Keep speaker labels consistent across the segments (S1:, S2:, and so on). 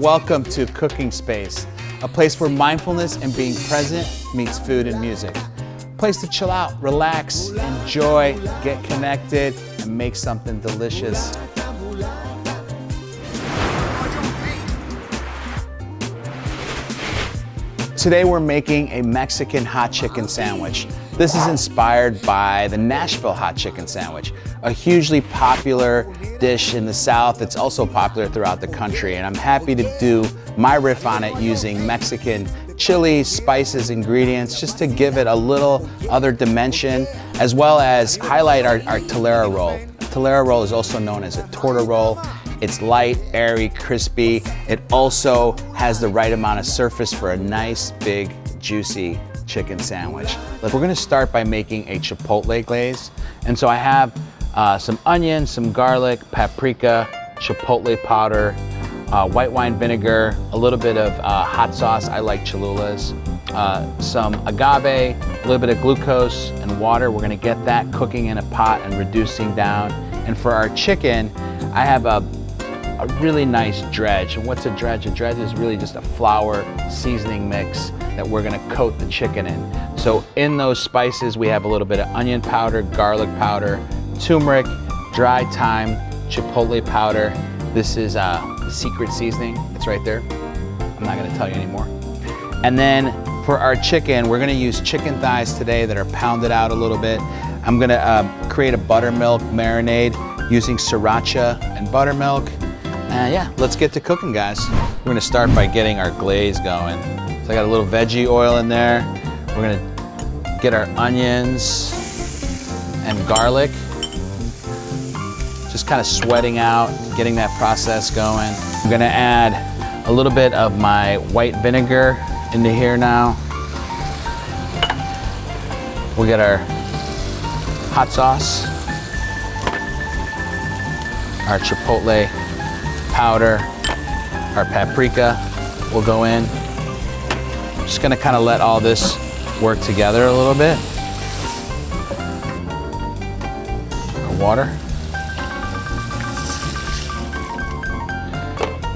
S1: Welcome to Cooking Space, a place where mindfulness and being present meets food and music. A place to chill out, relax, enjoy, get connected, and make something delicious. Today we're making a Mexican hot chicken sandwich. This is inspired by the Nashville Hot Chicken Sandwich, a hugely popular dish in the South that's also popular throughout the country. And I'm happy to do my riff on it using Mexican chilies, spices, ingredients, just to give it a little other dimension, as well as highlight our telera roll. Telera roll is also known as a torta roll. It's light, airy, crispy. It also has the right amount of surface for a nice, big, juicy chicken sandwich. We're gonna start by making a chipotle glaze. And so I have some onion, some garlic, paprika, chipotle powder, white wine vinegar, a little bit of hot sauce. I like Cholulas, some agave, a little bit of glucose and water. We're gonna get that cooking in a pot and reducing down. And for our chicken, I have a really nice dredge. And what's a dredge? A dredge is really just a flour seasoning mix that we're gonna coat the chicken in. So in those spices, we have a little bit of onion powder, garlic powder, turmeric, dry thyme, chipotle powder. This is secret seasoning. It's right there. I'm not gonna tell you anymore. And then for our chicken, we're gonna use chicken thighs today that are pounded out a little bit. I'm gonna create a buttermilk marinade using sriracha and buttermilk. And yeah, let's get to cooking, guys. We're gonna start by getting our glaze going. So I got a little veggie oil in there. We're gonna get our onions and garlic. Just kind of sweating out, getting that process going. I'm gonna add a little bit of my white vinegar into here now. We'll get our hot sauce, our chipotle powder, our paprika will go in. Just gonna kind of let all this work together a little bit. Our water.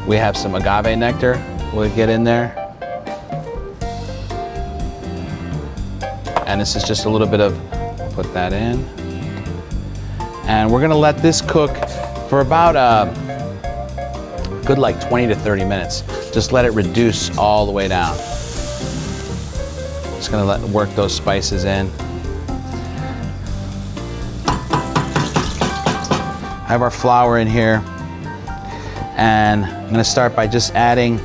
S1: We have some agave nectar we'll get in there. And this is just a little bit of, put that in. And we're gonna let this cook for about good like 20 to 30 minutes. Just let it reduce all the way down. Just gonna work those spices in. I have our flour in here. And I'm gonna start by just adding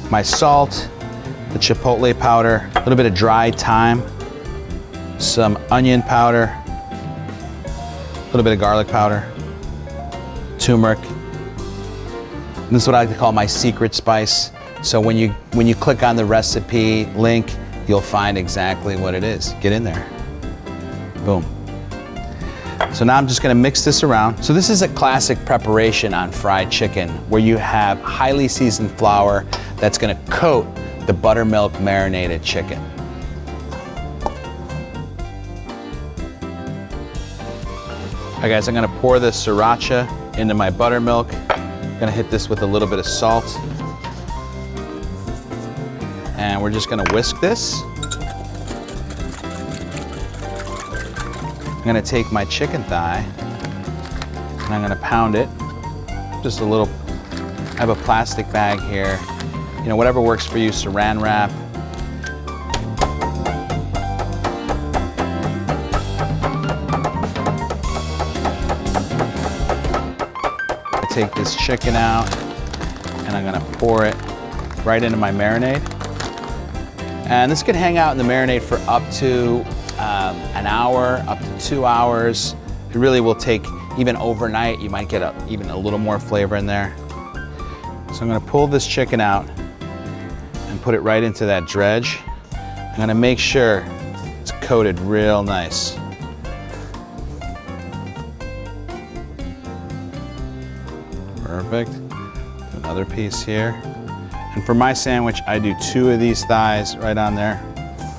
S1: my salt, the chipotle powder, a little bit of dry thyme, some onion powder, a little bit of garlic powder, turmeric. And this is what I like to call my secret spice. So when you click on the recipe link, you'll find exactly what it is. Get in there. Boom. So now I'm just gonna mix this around. So this is a classic preparation on fried chicken where you have highly seasoned flour that's gonna coat the buttermilk marinated chicken. All right guys, I'm gonna pour the sriracha into my buttermilk. I'm gonna hit this with a little bit of salt. And we're just gonna whisk this. I'm gonna take my chicken thigh and I'm gonna pound it. Just a little, I have a plastic bag here. You know, whatever works for you, saran wrap. I take this chicken out and I'm gonna pour it right into my marinade. And this can hang out in the marinade for up to an hour, up to 2 hours. It really will take, even overnight, you might get even a little more flavor in there. So I'm gonna pull this chicken out and put it right into that dredge. I'm gonna make sure it's coated real nice. Perfect. Another piece here. And for my sandwich, I do 2 of these thighs right on there.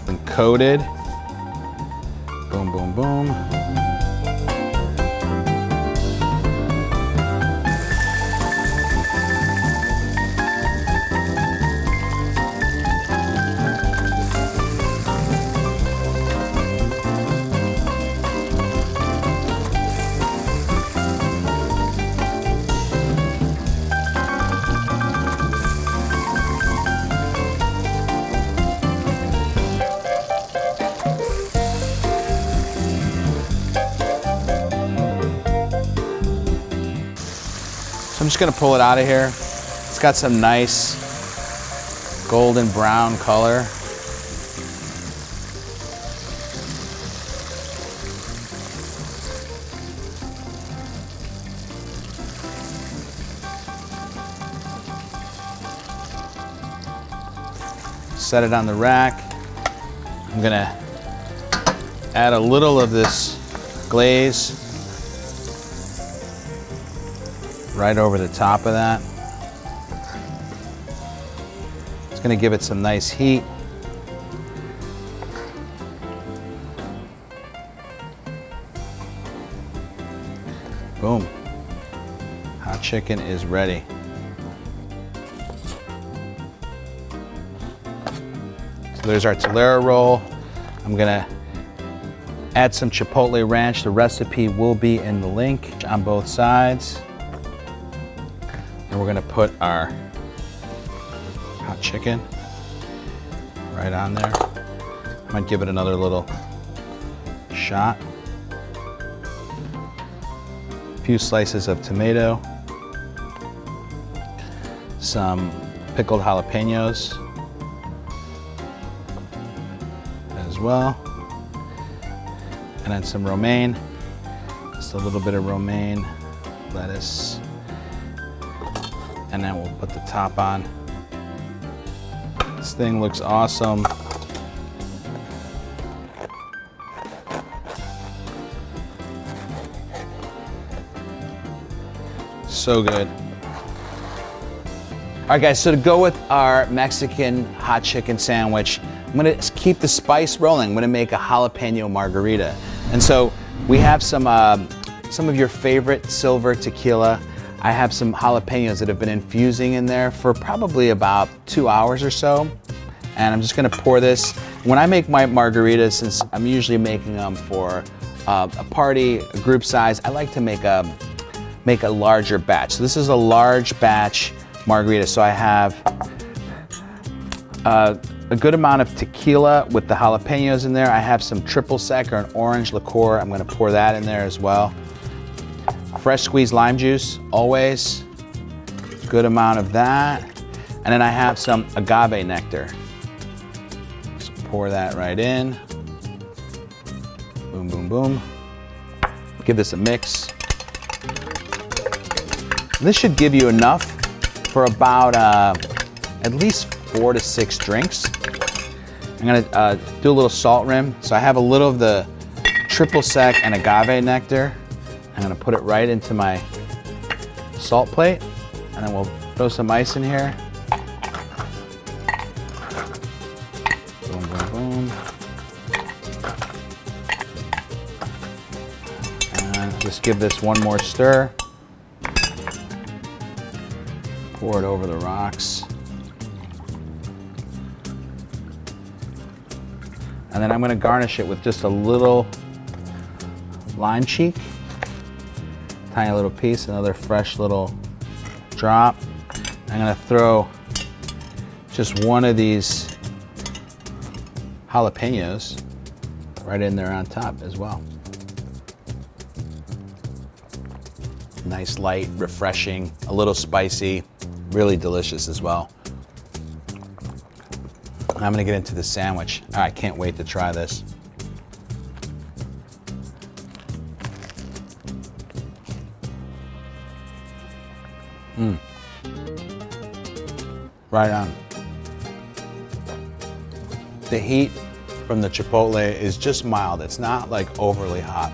S1: And coated. Boom, boom, boom. gonna pull it out of here. It's got some nice golden brown color. Set it on the rack. I'm gonna add a little of this glaze right over the top of that. It's gonna give it some nice heat. Boom. Hot chicken is ready. So there's our Tolera roll. I'm gonna add some Chipotle ranch. The recipe will be in the link on both sides. And we're gonna put our hot chicken right on there. I might give it another little shot. A few slices of tomato. Some pickled jalapenos as well. And then some romaine, just a little bit of romaine, lettuce, and then we'll put the top on. This thing looks awesome. So good. All right guys, so to go with our Mexican hot chicken sandwich, I'm gonna keep the spice rolling. I'm gonna make a jalapeno margarita. And so we have some of your favorite silver tequila. I have some jalapenos that have been infusing in there for probably about 2 hours or so. And I'm just gonna pour this. When I make my margaritas, since I'm usually making them for a party, a group size, I like to make a larger batch. So this is a large batch margarita. So I have a good amount of tequila with the jalapenos in there. I have some triple sec or an orange liqueur. I'm gonna pour that in there as well. Fresh squeezed lime juice, always. Good amount of that. And then I have some agave nectar. So pour that right in. Boom, boom, boom. Give this a mix. This should give you enough for about at least 4 to 6 drinks. I'm gonna do a little salt rim. So I have a little of the triple sec and agave nectar. I'm gonna put it right into my salt plate, and then we'll throw some ice in here. Boom, boom, boom. And just give this one more stir. Pour it over the rocks. And then I'm gonna garnish it with just a little lime cheek. Tiny little piece, another fresh little drop. I'm gonna throw just one of these jalapenos right in there on top as well. Nice, light, refreshing, a little spicy, really delicious as well. I'm gonna get into the sandwich. I can't wait to try this. Right on. The heat from the Chipotle is just mild. It's not like overly hot.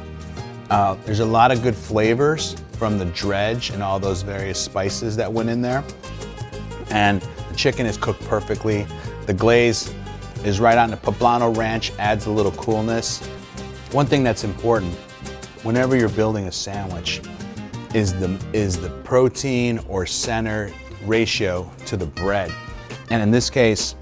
S1: There's a lot of good flavors from the dredge and all those various spices that went in there. And the chicken is cooked perfectly. The glaze is right on. The poblano ranch adds a little coolness. One thing that's important, whenever you're building a sandwich, is the protein or center ratio to the bread. And in this case,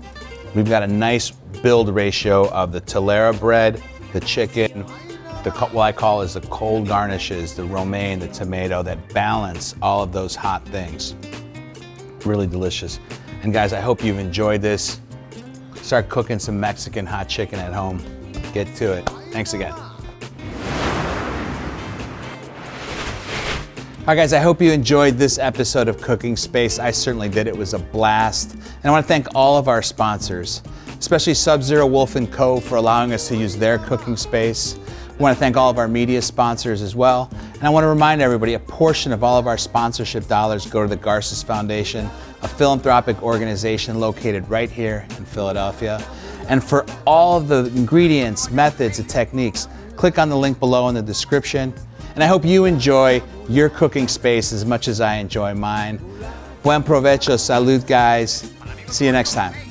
S1: we've got a nice build ratio of the Tolera bread, the chicken, what I call is the cold garnishes, the romaine, the tomato, that balance all of those hot things. Really delicious. And guys, I hope you've enjoyed this. Start cooking some Mexican hot chicken at home. Get to it. Thanks again. All right, guys, I hope you enjoyed this episode of Cooking Space. I certainly did. It was a blast. And I want to thank all of our sponsors, especially Sub-Zero Wolf & Co. for allowing us to use their cooking space. I want to thank all of our media sponsors as well. And I want to remind everybody, a portion of all of our sponsorship dollars go to the Garces Foundation, a philanthropic organization located right here in Philadelphia. And for all of the ingredients, methods, and techniques, click on the link below in the description. And I hope you enjoy your cooking space as much as I enjoy mine. Buen provecho, salud, guys. See you next time.